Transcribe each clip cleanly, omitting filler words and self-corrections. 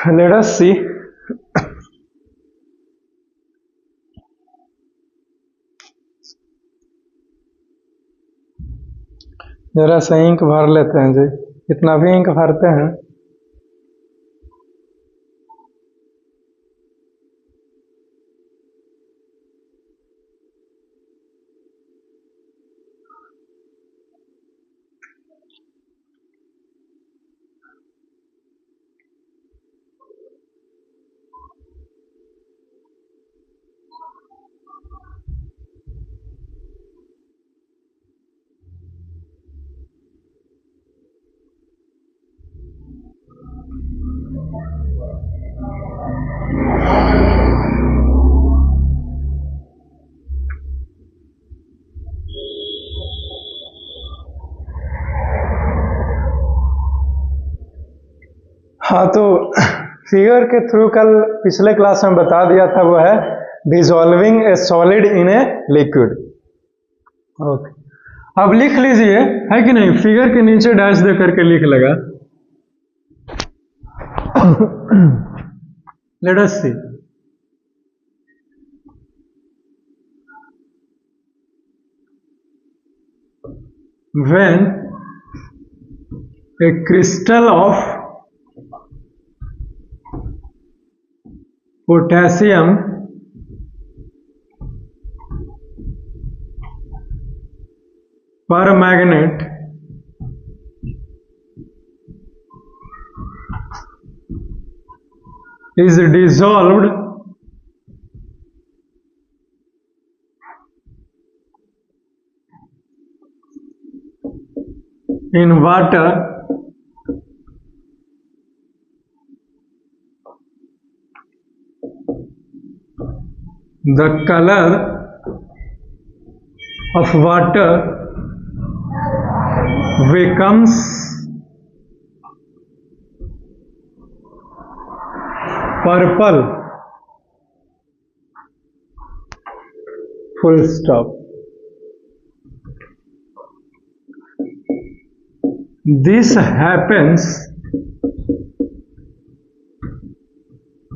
Let us see. जरा सा ink भर लेते हैं जी, कितना भी इंक भरते हैं। हाँ, तो फिगर के थ्रू कल पिछले क्लास में बता दिया था, वो है dissolving A solid in a liquid. Okay, अब लिख लीजिए, है कि नहीं? फिगर के नीचे डैश दे करके लिख लगा। Let us see. When a crystal of potassium permanganate is dissolved in water, the color of water becomes purple. Full stop. This happens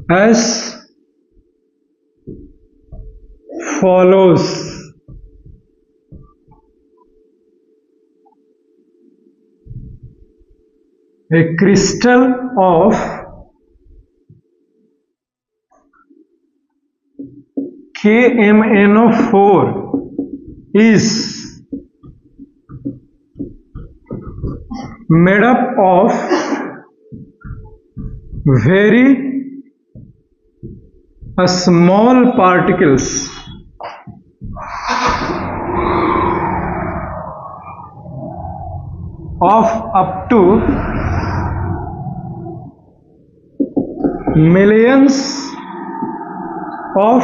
as follows. A crystal of KMnO4 is made up of very small particles of up to millions of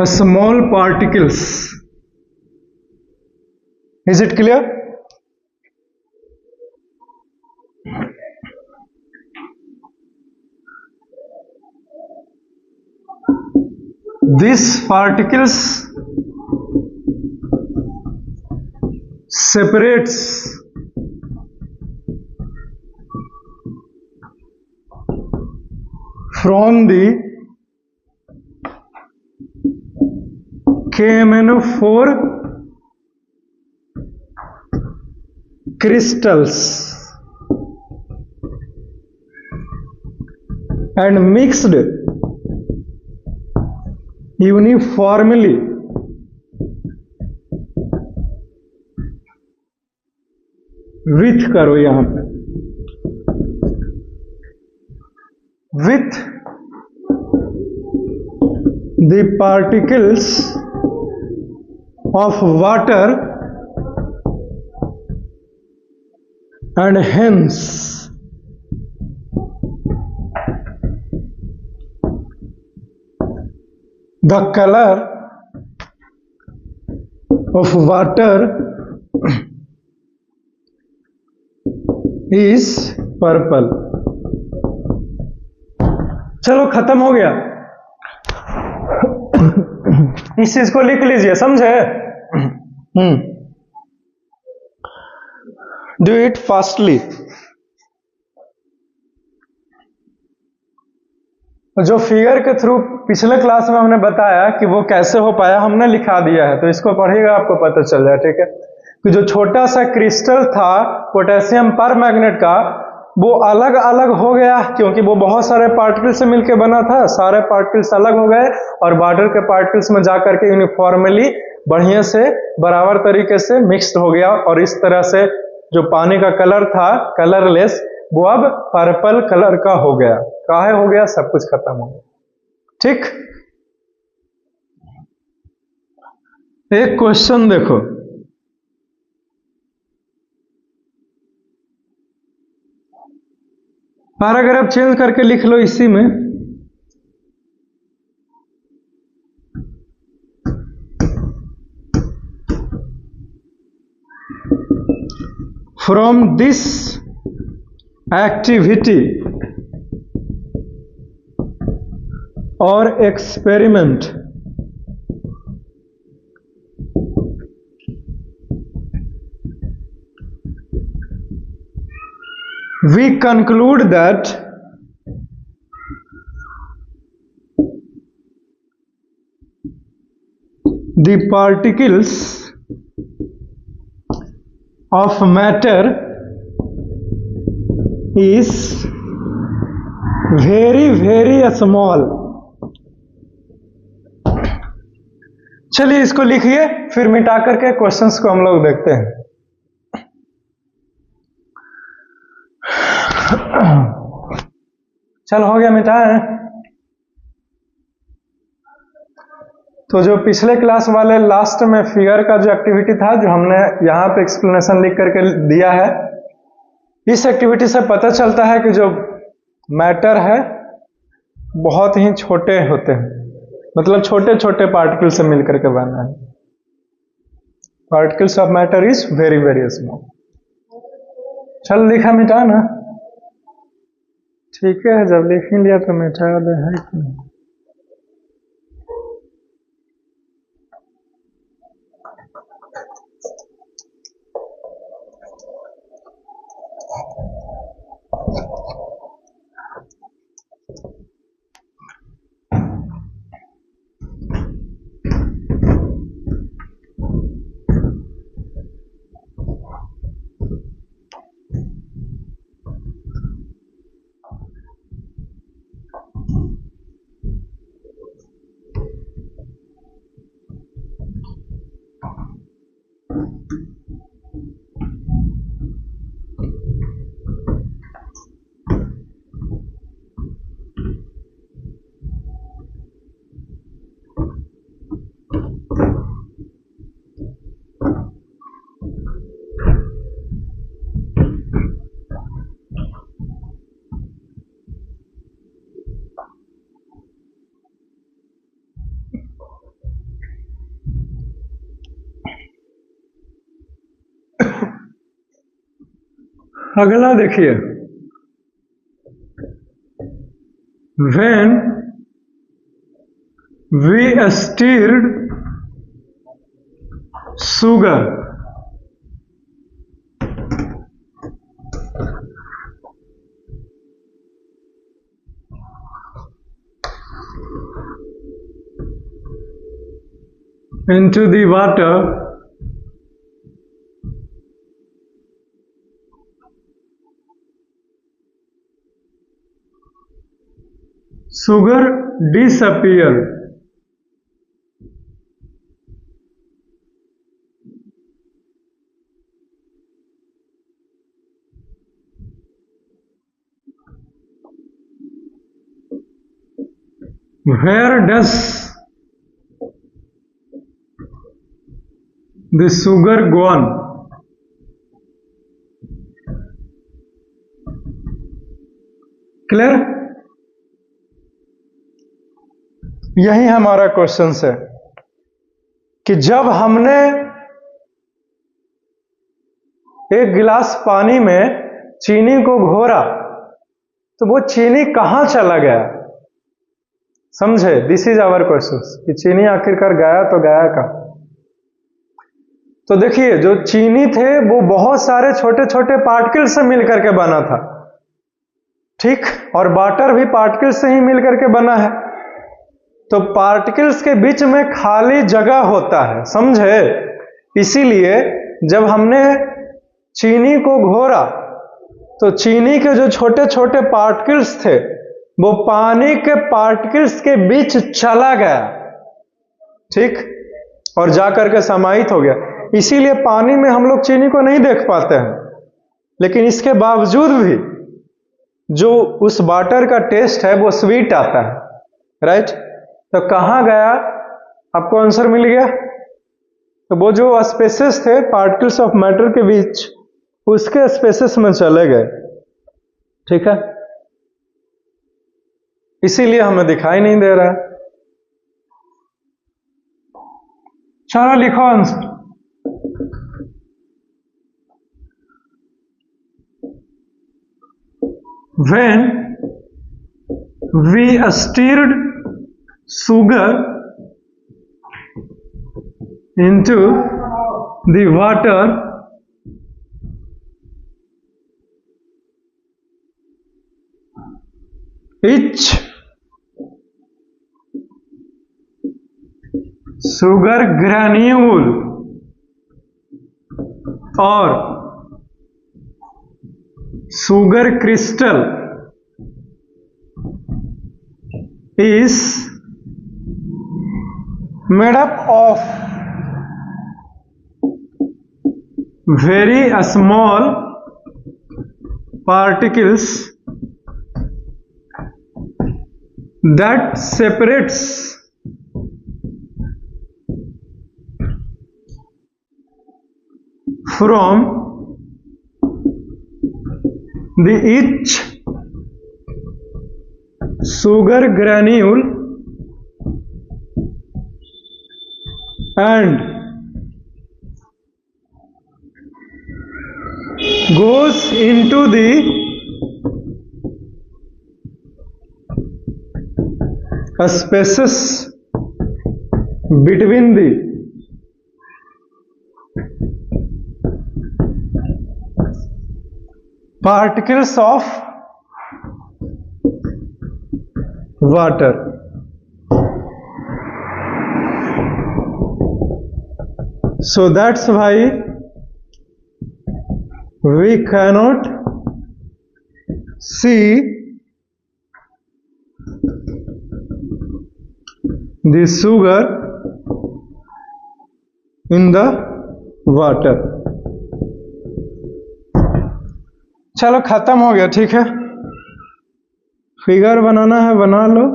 small particles. Is it clear? These particles separates from the KMnO4 crystals and mixed uniformly with, करो यहां पे, with the particles of water, and hence the color of water is purple. चलो खत्म हो गया। इस चीज को लिख लीजिए, समझे? Do it fastly. जो फिगर के थ्रू पिछले क्लास में हमने बताया कि वो कैसे हो पाया, हमने लिखा दिया है, तो इसको पढ़िएगा आपको पता चल जाए, ठीक है। कि जो छोटा सा क्रिस्टल था पोटेशियम परमैंगनेट का, वो अलग अलग हो गया क्योंकि वो बहुत सारे पार्टिकल से मिलकर बना था। सारे पार्टिकल्स अलग हो गए और बॉर्डर के पार्टिकल्स में जाकर के यूनिफॉर्मली बढ़िया से बराबर तरीके से मिक्स्ड हो गया, और इस तरह से जो पानी का कलर था कलरलेस, वो अब पर्पल कलर का हो गया। काहे हो गया? सब कुछ खत्म हो गया, ठीक। एक क्वेश्चन देखो, पैराग्राफ चेंज करके लिख लो इसी में। फ्रॉम दिस एक्टिविटी और experiment we conclude that the particles of matter is very very small। चलिए इसको लिखिए, फिर मिटा करके क्वेश्चंस को हम लोग देखते हैं। चल हो गया, मिटाए। तो जो पिछले क्लास वाले लास्ट में फिगर का जो एक्टिविटी था, जो हमने यहां पे एक्सप्लेनेशन लिख करके दिया है, इस एक्टिविटी से पता चलता है कि जो मैटर है बहुत ही छोटे होते हैं, मतलब छोटे छोटे पार्टिकल से मिलकर के बना है। Particles of matter is very very small. चल लिखा मिटा ना, ठीक है। जब लिख ही लिया तो मिटा दे, है कि नहीं? अगला देखिए, when we stirred sugar into the water, sugar disappeared। Where does the sugar gone? Clear? यही हमारा क्वेश्चन है कि जब हमने एक गिलास पानी में चीनी को घोरा तो वो चीनी कहां चला गया? समझे? दिस इज आवर क्वेश्चन कि चीनी आखिरकार गया तो गया कहां? तो देखिए, जो चीनी थे वो बहुत सारे छोटे छोटे पार्टिकल से मिलकर के बना था, ठीक, और वाटर भी पार्टिकल्स से ही मिलकर के बना है, तो पार्टिकल्स के बीच में खाली जगह होता है, समझे। इसीलिए जब हमने चीनी को घोरा तो चीनी के जो छोटे छोटे पार्टिकल्स थे वो पानी के पार्टिकल्स के बीच चला गया, ठीक, और जाकर के समाहित हो गया। इसीलिए पानी में हम लोग चीनी को नहीं देख पाते हैं, लेकिन इसके बावजूद भी जो उस वाटर का टेस्ट है वो स्वीट आता है, राइट। तो कहाँ गया, आपको आंसर मिल गया। तो वो जो स्पेसेस थे पार्टिकल्स ऑफ मैटर के बीच, उसके स्पेसेस में चले गए, ठीक है, इसीलिए हमें दिखाई नहीं दे रहा है। चलो लिखो answer. When we stirred sugar into the water, each sugar granule or sugar crystal is made up of very small particles that separates from the each sugar granule and goes into the spaces between the particles of water. So that's why we cannot see the sugar in the water. चलो खत्म हो गया, ठीक है। Figure बनाना है बना लो।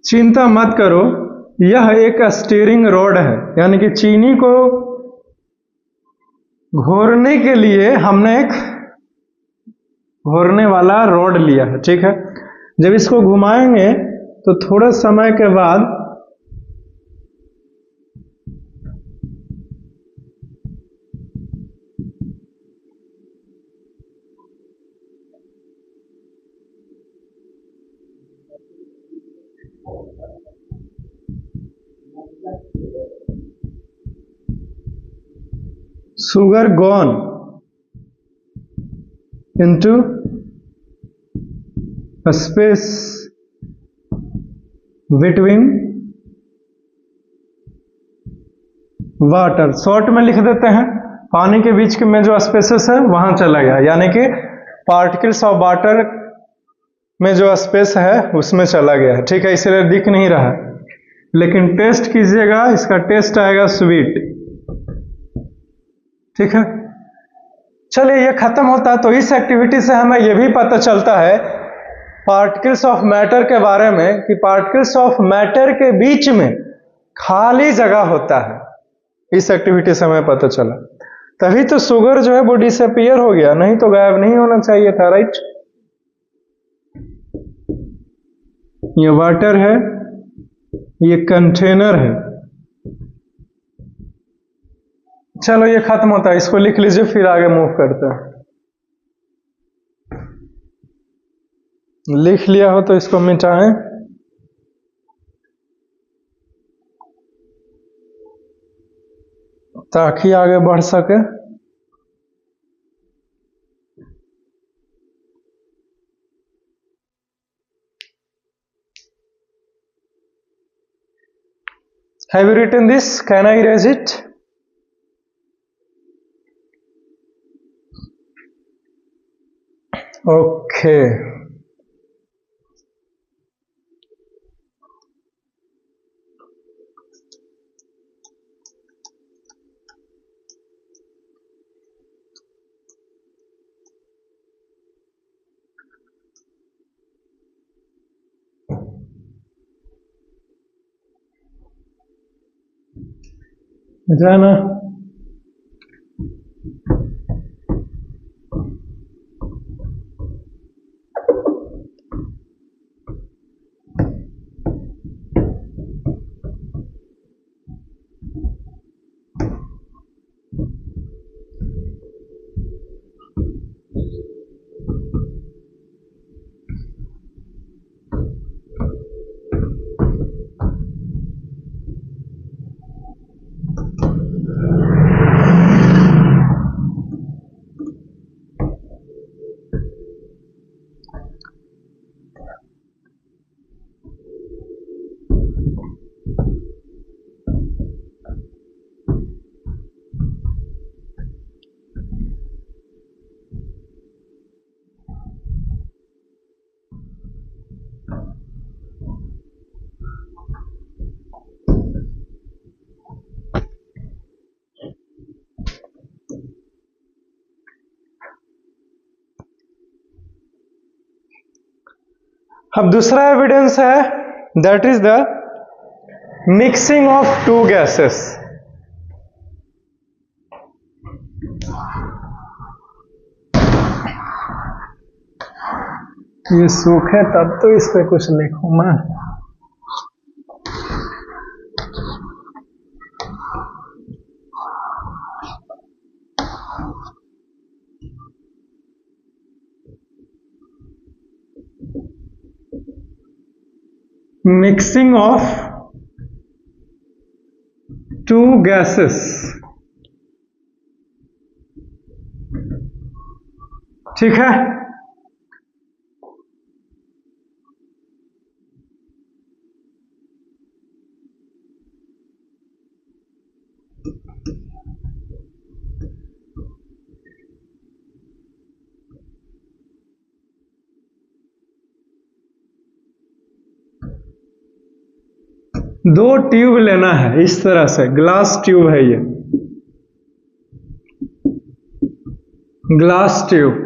चिंता मत करो, यह एक स्टीयरिंग रॉड है, यानी कि चीनी को घोरने के लिए हमने एक घोरने वाला रॉड लिया है, ठीक है। जब इसको घुमाएंगे तो थोड़े समय के बाद sugar gone into a space between water, short में लिख देते हैं, पानी के बीच में जो स्पेसेस है वहां चला गया, यानी कि पार्टिकल्स ऑफ वाटर में जो स्पेस है उसमें चला गया है, ठीक है, इसलिए दिख नहीं रहा है। लेकिन टेस्ट कीजिएगा, इसका टेस्ट आएगा स्वीट, ठीक है। चलिए ये खत्म होता है। तो इस एक्टिविटी से हमें यह भी पता चलता है पार्टिकल्स ऑफ मैटर के बारे में कि पार्टिकल्स ऑफ मैटर के बीच में खाली जगह होता है। इस एक्टिविटी से हमें पता चला। तभी तो शुगर जो है वो डिसअपियर हो गया, नहीं तो गायब नहीं होना चाहिए था, राइट। ये वाटर है, ये कंटेनर है। चलो ये खत्म होता है, इसको लिख लीजिए, फिर आगे मूव करते हैं। लिख लिया हो तो इसको मिटाएं। ताकि आगे बढ़ सके। Have you written this? Can I erase it? Okay. जाना अब दूसरा एविडेंस है, that is the mixing of two gases. ये सूखे तब तो इस पे कुछ लिखूं मैं। मिक्सिंग ऑफ टू गैसेस, ठीक है। दो ट्यूब लेना है, इस तरह से ग्लास ट्यूब है, ये ग्लास ट्यूब।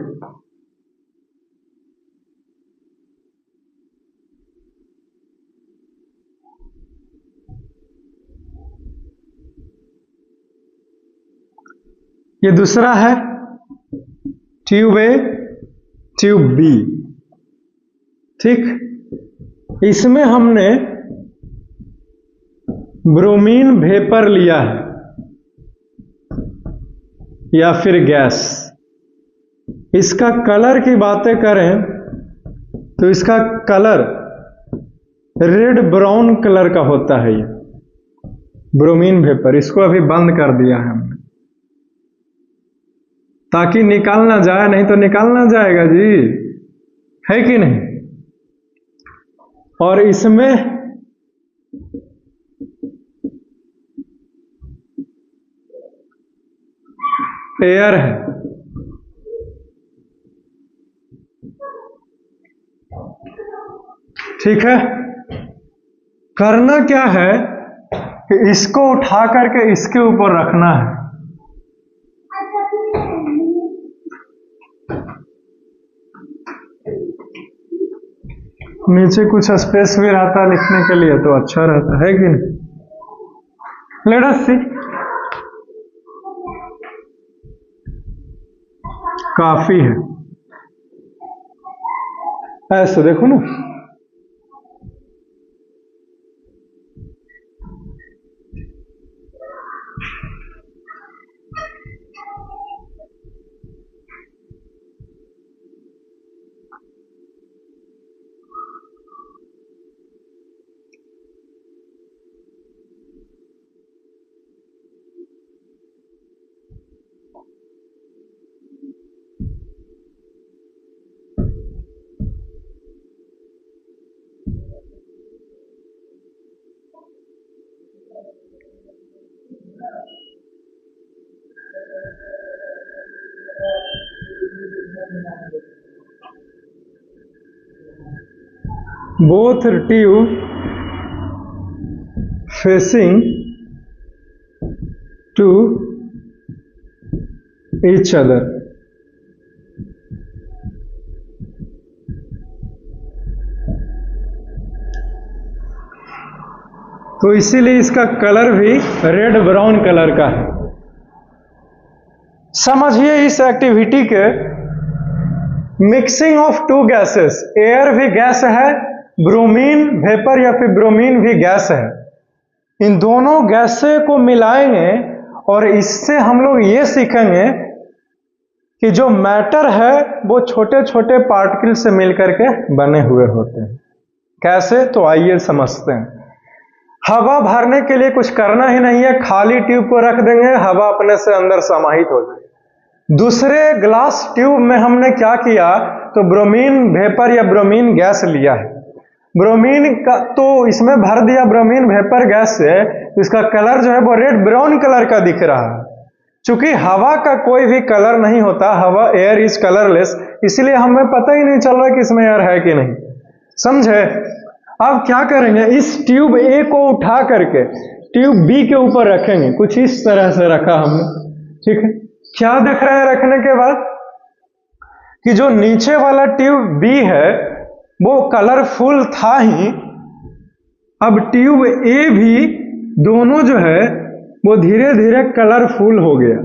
ये दूसरा है ट्यूब ए, ट्यूब बी, ठीक। इसमें हमने ब्रोमीन वेपर लिया है या फिर गैस। इसका कलर की बातें करें तो इसका कलर रेड ब्राउन कलर का होता है, ये ब्रोमीन वेपर। इसको अभी बंद कर दिया है हमने ताकि निकाल ना जाए, नहीं तो निकाल ना जाएगा जी, है कि नहीं। और इसमें एयर है, ठीक है। करना क्या है कि इसको उठा करके इसके ऊपर रखना है, नीचे कुछ स्पेस भी रहता लिखने के लिए तो अच्छा रहता है कि नहीं। लेट अस सी, काफी है। ऐसे देखो ना, both tube facing to each other। तो इसीलिए इसका कलर भी रेड ब्राउन कलर का है। समझिए इस एक्टिविटी के mixing of two gases, air भी गैस है, ब्रोमीन वेपर या फिर ब्रोमीन भी गैस है। इन दोनों गैसें को मिलाएंगे और इससे हम लोग ये सीखेंगे कि जो मैटर है वो छोटे छोटे पार्टिकल से मिलकर के बने हुए होते हैं। कैसे? तो आइए समझते हैं। हवा भरने के लिए कुछ करना ही नहीं है, खाली ट्यूब को रख देंगे, हवा अपने से अंदर समाहित हो जाएगी। दूसरे ग्लास ट्यूब में हमने क्या किया, तो ब्रोमीन वेपर या ब्रोमीन गैस लिया है। ब्रोमीन का तो इसमें भर दिया ब्रोमीन वेपर गैस से, इसका कलर जो है वो रेड ब्राउन कलर का दिख रहा है। चूंकि हवा का कोई भी कलर नहीं होता, हवा एयर इज कलरलेस, इसलिए हमें पता ही नहीं चल रहा कि इसमें एयर है कि नहीं। समझे? अब क्या करेंगे, इस ट्यूब ए को उठा करके ट्यूब बी के ऊपर रखेंगे। कुछ इस तरह से रखा हमने, ठीक है। क्या देख रहे हैं रखने के बाद कि जो नीचे वाला ट्यूब बी है वो कलरफुल था ही, अब ट्यूब ए भी दोनों जो है वो धीरे धीरे कलरफुल हो गया।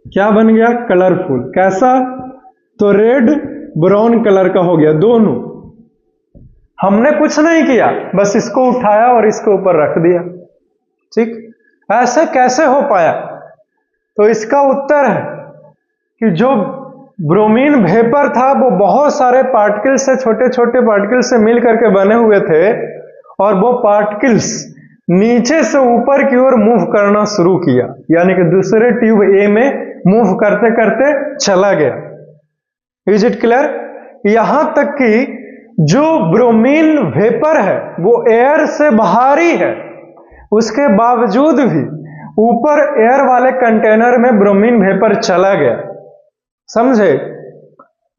क्या बन गया? कलरफुल। कैसा? तो रेड ब्राउन कलर का हो गया दोनों। हमने कुछ नहीं किया, बस इसको उठाया और इसके ऊपर रख दिया, ठीक। ऐसे कैसे हो पाया? तो इसका उत्तर है कि जो ब्रोमीन वेपर था वो बहुत सारे पार्टिकल से, छोटे छोटे पार्टिकल से मिल करके बने हुए थे, और वो पार्टिकल्स नीचे से ऊपर की ओर मूव करना शुरू किया, यानी कि दूसरे ट्यूब ए में मूव करते करते चला गया। Is it clear? यहां तक कि जो ब्रोमीन वेपर है वो एयर से बाहरी है, उसके बावजूद भी ऊपर एयर वाले कंटेनर में ब्रोमीन वेपर चला गया। समझे?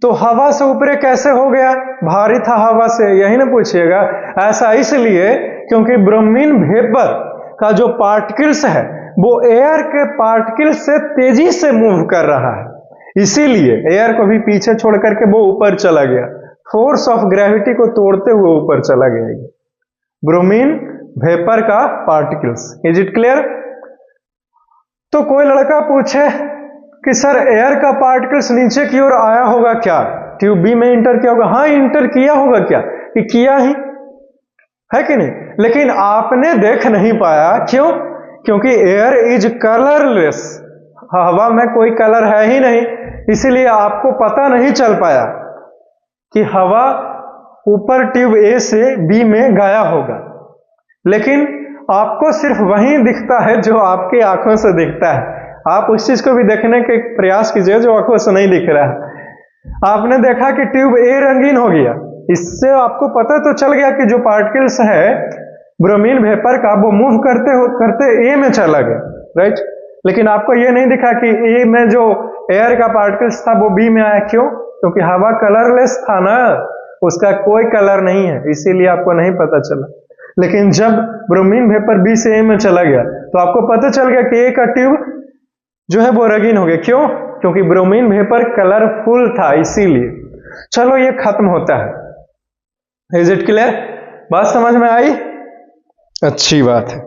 तो हवा से ऊपर कैसे हो गया? भारी था हवा से, यही ना पूछिएगा। ऐसा इसलिए क्योंकि ब्रोमीन वेपर का जो पार्टिकल्स है वो एयर के पार्टिकल से तेजी से मूव कर रहा है, इसीलिए एयर को भी पीछे छोड़ करके वो ऊपर चला गया। फोर्स ऑफ ग्रेविटी को तोड़ते हुए ऊपर चला गया ब्रोमीन वेपर का पार्टिकल्स। Is it clear? तो कोई लड़का पूछे कि सर एयर का पार्टिकल्स नीचे की ओर आया होगा क्या, ट्यूब बी में इंटर किया होगा? हाँ, इंटर किया होगा। क्या कि किया ही है कि नहीं? लेकिन आपने देख नहीं पाया। क्यों? क्योंकि एयर इज कलरलेस, हवा में कोई कलर है ही नहीं, इसीलिए आपको पता नहीं चल पाया कि हवा ऊपर ट्यूब ए से बी में गया होगा। लेकिन आपको सिर्फ वही दिखता है जो आपकी आंखों से दिखता है। आप उस चीज को भी देखने के प्रयास कीजिए जो आंखों से नहीं दिख रहा है। आपने देखा कि ट्यूब ए रंगीन हो गया, इससे आपको पता तो चल गया कि जो पार्टिकल्स है ब्रोमीन वेपर का वो मूव करते करते ए में चला गया, राइट। लेकिन आपको ये नहीं दिखा कि ए में जो एयर का पार्टिकल्स था वो बी में आया। क्यों? क्योंकि हवा कलरलेस था ना, उसका कोई कलर नहीं है, इसीलिए आपको नहीं पता चला। लेकिन जब ब्रोमीन वेपर बी से ए में चला गया तो आपको पता चल गया कि ए का ट्यूब जो है वो रंगीन हो गया। क्यों? क्योंकि ब्रोमीन वेपर कलरफुल था, इसीलिए। चलो ये खत्म होता है। Is it clear? बात समझ में आई? अच्छी बात है।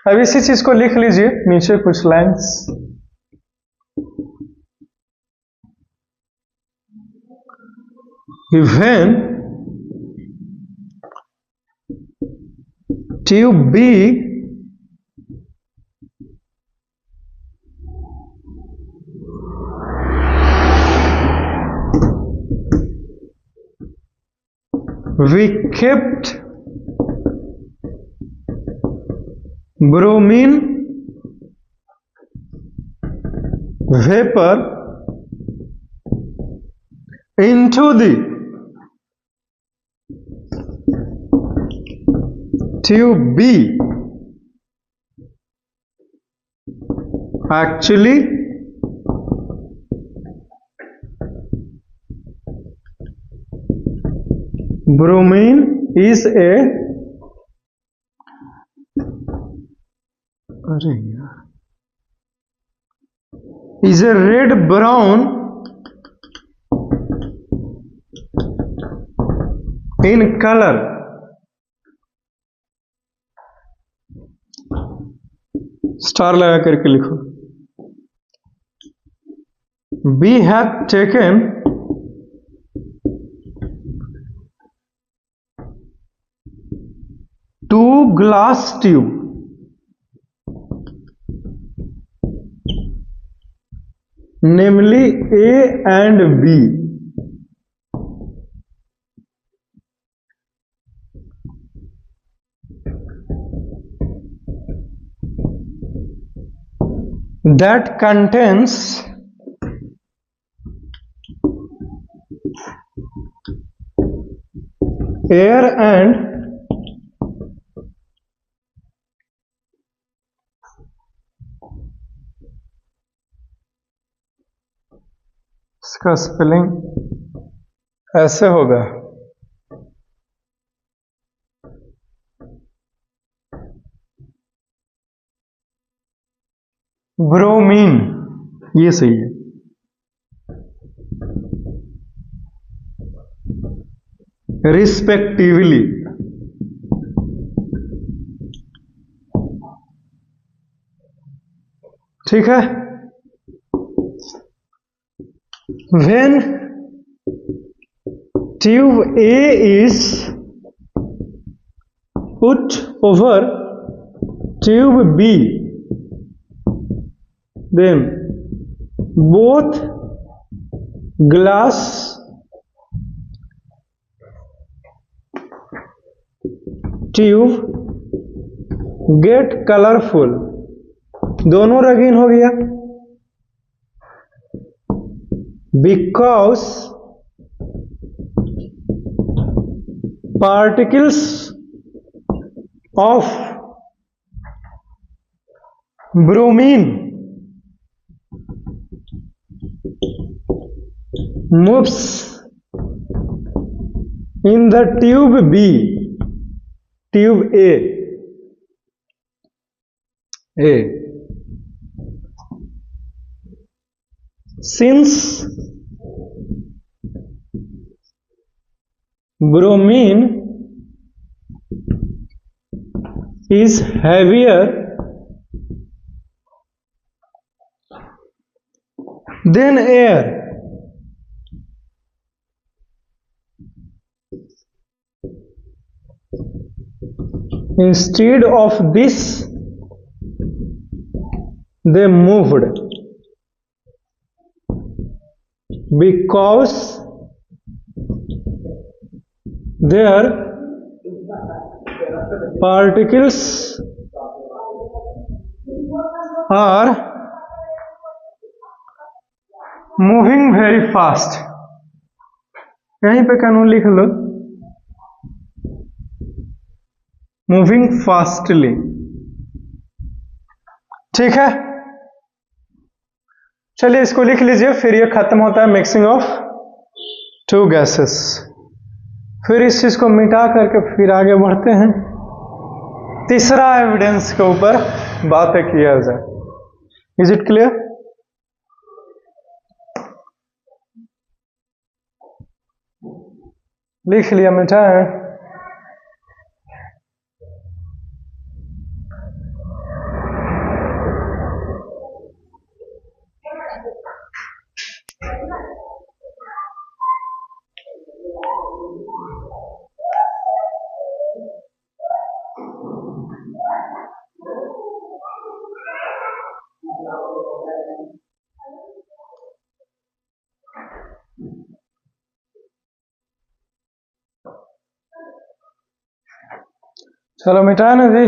अब इसी चीज को लिख लीजिए नीचे कुछ lines. when tube B we kept bromine vapor into the tube B. Actually, bromine is a red brown in color. Star लगा करके लिखो. We have taken two glass tube namely A and B. That contains air and इसका spelling ऐसे होगा. Bromine, ये सही है. Respectively. ठीक है. When tube A is put over tube B, then both glass tube get colorful. दोनों रंगीन हो गया. Because particles of bromine moves in the tube B, tube A. Since bromine is heavier than air, instead of this they moved because their particles are moving very fast. यहीं पे कानून लिख लो, moving fastly. ठीक है, चलिए इसको लिख लीजिए. फिर ये खत्म होता है मिक्सिंग ऑफ टू गैसेस. फिर इस चीज को मिटा करके फिर आगे बढ़ते हैं. तीसरा एविडेंस के ऊपर बातें किया जाए. Is it clear? लिख लिया, मिटाएं. चलो मिटाया ना जी।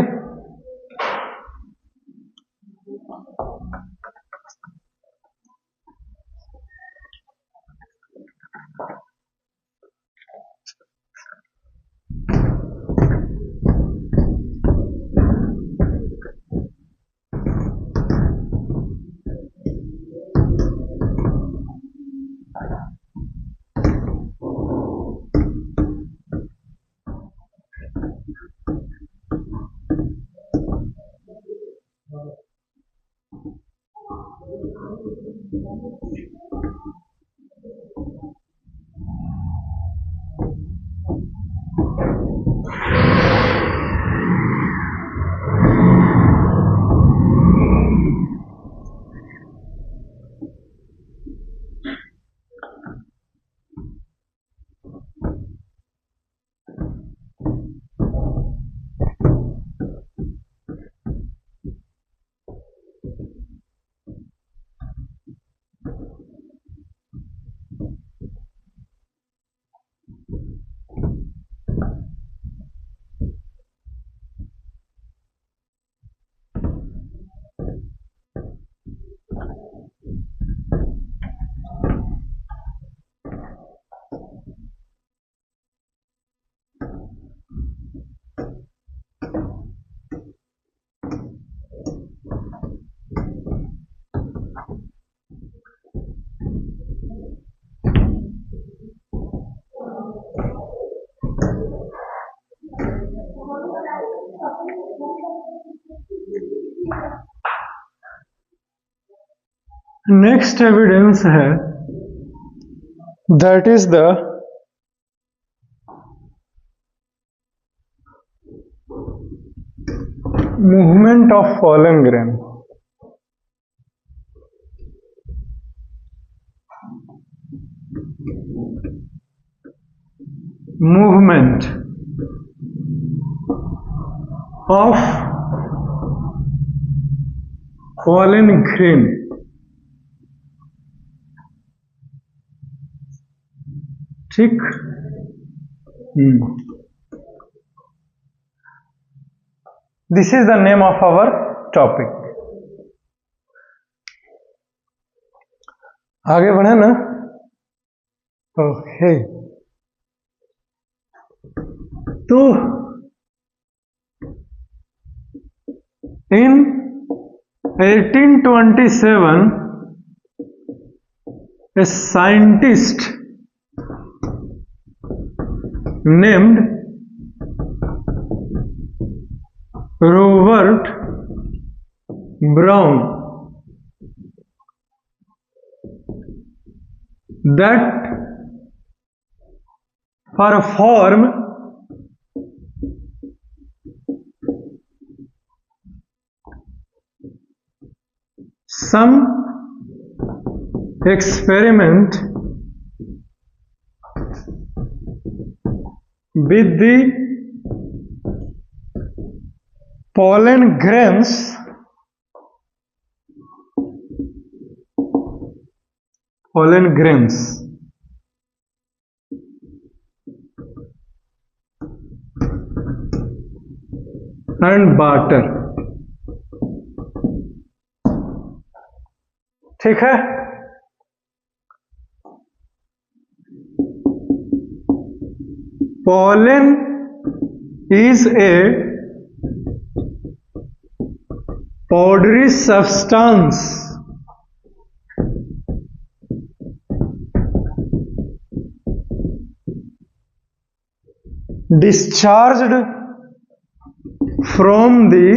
नेक्स्ट एविडेंस है that is the movement of fallen grain. Movement of fallen grain ठीक। This is the name of our topic. आगे बढ़े ना। ओके तो इन 1827 a scientist named Robert Brown that perform some experiment with the pollen grains and barter। ठीक है। pollen is a powdery substance discharged from the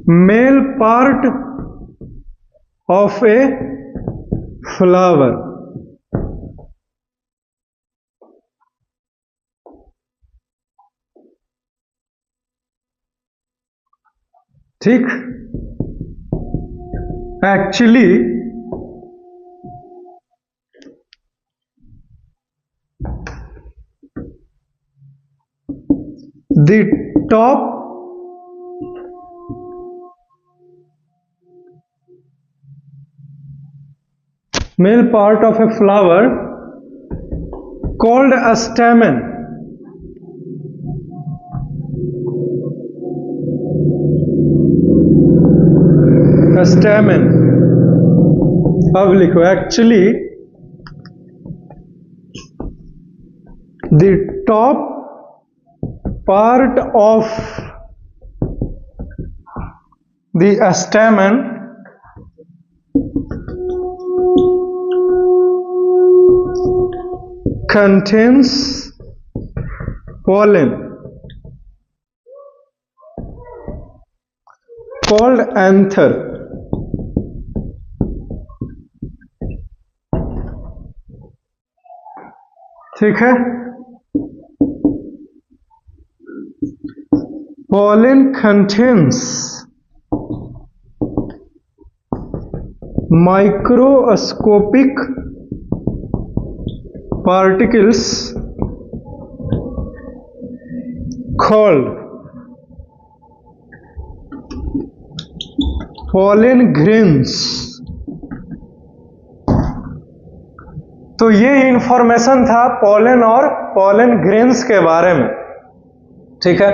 male part of a flower। ठीक। Actually the top male part of a flower called a stamen. A stamen. अब लिखो, actually the top part of the stamen contains pollen called anther. ठीक है, pollen contains microscopic particles called pollen grains. तो ये information था pollen और pollen grains के बारे में। ठीक है,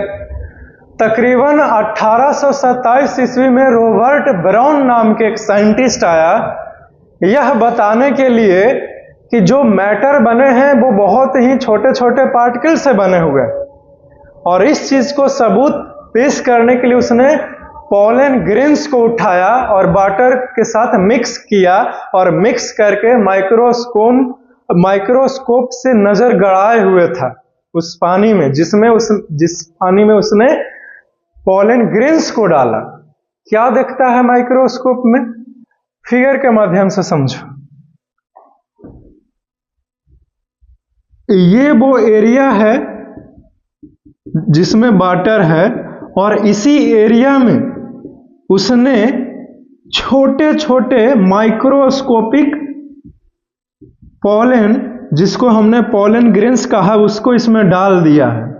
तकरीबन 1827 ईस्वी में रॉबर्ट ब्राउन नाम के एक साइंटिस्ट आया यह बताने के लिए कि जो मैटर बने हैं वो बहुत ही छोटे छोटे पार्टिकल से बने हुए हैं, और इस चीज को सबूत पेश करने के लिए उसने पोलन ग्रेन्स को उठाया और वाटर के साथ मिक्स किया और मिक्स करके माइक्रोस्कोप से नजर गड़ाए हुए था उस पानी में, जिस पानी में उसने पोलन ग्रेन्स को डाला। क्या देखता है माइक्रोस्कोप में? फिगर के माध्यम से समझो। ये वो एरिया है जिसमें वाटर है, और इसी एरिया में उसने छोटे छोटे माइक्रोस्कोपिक पोलन, जिसको हमने पोलन ग्रेन्स कहा, उसको इसमें डाल दिया है।